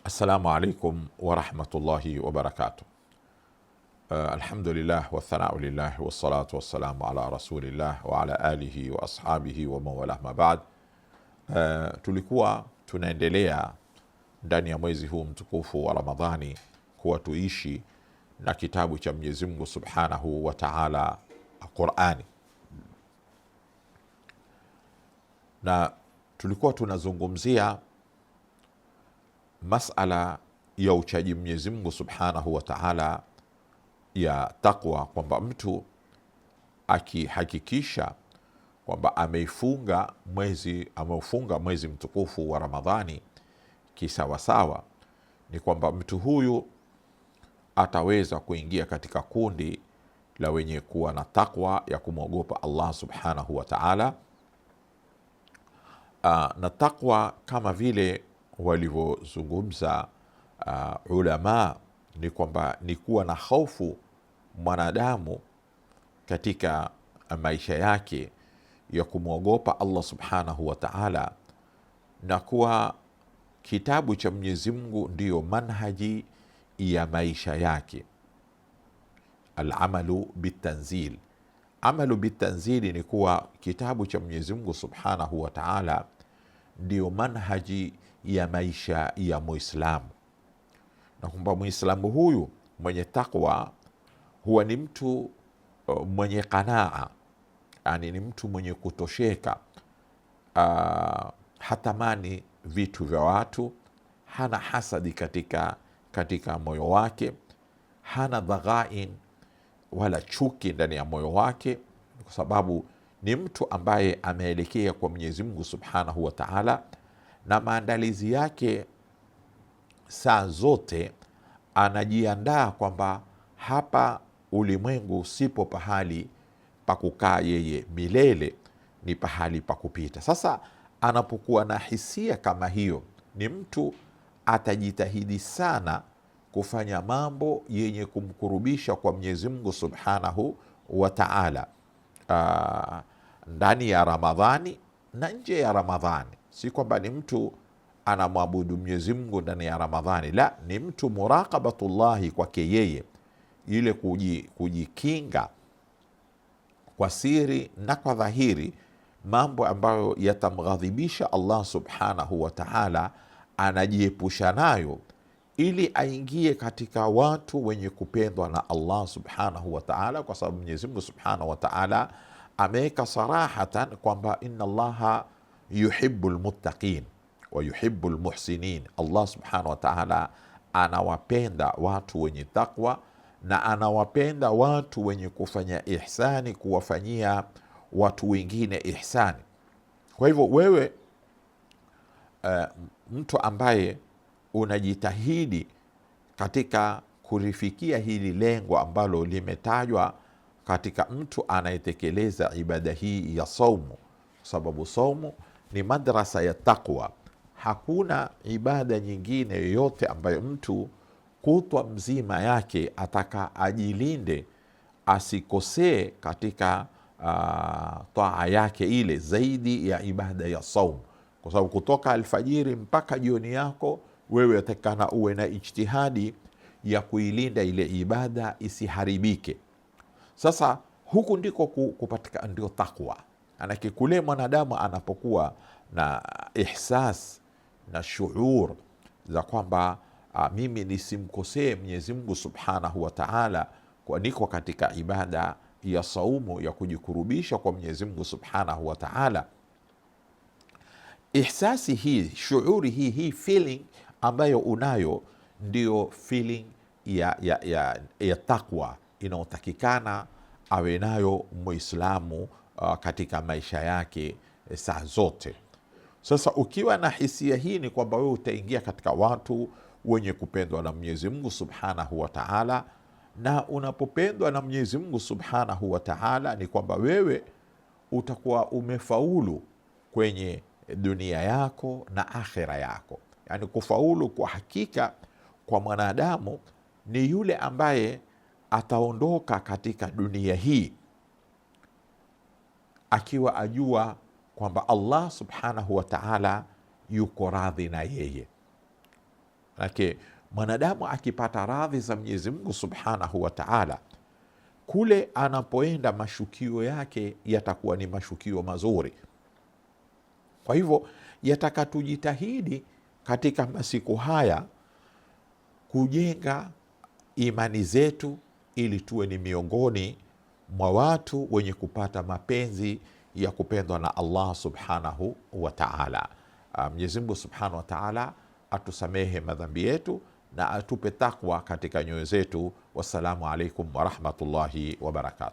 Assalamu alaikum warahmatullahi wabarakatuh. Alhamdulillah wathanau lillah wassalatu wassalamu ala rasulillah wa ala alihi wa ashabihi wa mawalah mabad. Tulikuwa tunaendelea ndani ya mwezi huu mtukufu wa Ramadhani kuwa tuishi na kitabu cha Mwenyezi Mungu subhanahu wa ta'ala, Qur'ani, na tulikuwa tunazungumzia masala ya uchaji Mwenyezi Mungu subhanahu wa ta'ala ya taqwa, kwamba mtu akihakikisha kwamba ameufunga mwezi mtukufu wa Ramadhani kisawasawa, ni kwamba mtu huyu ataweza kuingia katika kundi la wenye kuwa na taqwa ya kumwogopa Allah subhanahu wa ta'ala. Na taqwa kama vile walivyozungumza ulama ni kwamba ni kuwa na hofu mwanadamu katika maisha yake ya kumwogopa Allah subhanahu wa ta'ala, na kuwa kitabu cha Mwenyezi Mungu ndiyo manhaji ya maisha yake. Alamalu bitanzil, amalu bitanzili ni kuwa kitabu cha Mwenyezi Mungu subhanahu wa ta'ala ndiyo manhaji ya maisha ya Muislamu, na kwamba Muislamu huyu mwenye takwa huwa ni mtu mwenye qanaa, yani ni mtu mwenye kutosheka, hatamani vitu vya watu, hana hasadi katika moyo wake, hana dhaghain wala chuki ndani ya moyo wake, kwa sababu ni mtu ambaye ameelekea kwa Mwenyezi Mungu subhanahu wa ta'ala, na maandalizi yake saa zote anajiandaa kwamba hapa ulimwengu sipo pahali pa kukaa yeye milele, ni pahali pa kupita. Sasa anapokuwa na hisia kama hiyo, ni mtu atajitahidi sana kufanya mambo yenye kumkurubisha kwa Mwenyezi Mungu subhanahu wa ta'ala, ndani ya Ramadhani na nje ya Ramadhani. Si kwamba ni mtu anamwabudu Mwenyezi Mungu ndani ya Ramadhani, la, ni mtu muraqabatullahi kwake yeye, ile kujikinga kwa siri na kwa dhahiri, mambo ambayo yatamghadhibisha Allah subhanahu wa ta'ala anajiepusha nayo, ili aingie katika watu wenye kupendwa na Allah subhanahu wa ta'ala, kwa sababu Mwenyezi Mungu subhanahu wa ta'ala ameweka sarahatan kwamba inna Allaha yuhibbu almuttaqin wa yuhibbu almuhsinin. Allah subhanahu wa ta'ala anawapenda watu wenye takwa na anawapenda watu wenye kufanya ihsani, kuwafanyia watu wengine ihsani. Kwa hivyo wewe mtu ambaye unajitahidi katika kurifikia hili lengo ambalo limetajwa katika mtu anayetekeleza ibada hii ya saumu, sababu saumu ni madrasa ya taqwa. Hakuna ibada nyingine yoyote ambayo mtu kutwa mzima yake ataka ajilinde asikosee katika taa yake ile zaidi ya ibada ya saumu, kwa sababu kutoka alfajiri mpaka jioni yako wewe atakana uwe na ijtihadi ya kuilinda ile ibada isiharibike. Sasa huku ndiko kupatika ndio takwa. Anake kule mwanadamu anapokuwa na ihsas na shuur za kwamba mimi nisimkosee Mwenyezi Mungu subhanahu wa ta'ala, kwa niko katika ibada ya saumu ya kujikurubisha kwa Mwenyezi Mungu subhanahu wa ta'ala, ihsasi hii, shuuri hii feeling ambayo unayo ndio feeling ya taqwa inayotakikana awe nayo Muislamu katika maisha yake saa zote. Sasa ukiwa na hisia hii, ni kwamba wewe utaingia katika watu wenye kupendwa na Mwenyezi Mungu subhanahu wa ta'ala, na unapopendwa na Mwenyezi Mungu subhanahu wa ta'ala ni kwamba wewe utakuwa umefaulu kwenye dunia yako na akhira yako. Yani kufaulu kwa hakika kwa mwanadamu ni yule ambaye ataondoka katika dunia hii akiwa ajua kwamba Allah subhanahu wa ta'ala yuko radhi na yeye. Manake mwanadamu akipata radhi za Mwenyezi Mungu Subhanahu wa Ta'ala, kule anapoenda mashukio yake yatakuwa ni mashukio mazuri. Kwa hivyo yataka tujitahidi katika masiku haya kujenga imani zetu, ili tuwe ni miongoni mwa watu wenye kupata mapenzi ya kupendwa na Allah Subhanahu wa Ta'ala. Mwenyezi Mungu Subhanahu wa Ta'ala atusamehe madhambi yetu na atupe takwa katika nyoyo zetu. Wassalamu alaikum warahmatullahi wabarakatuh.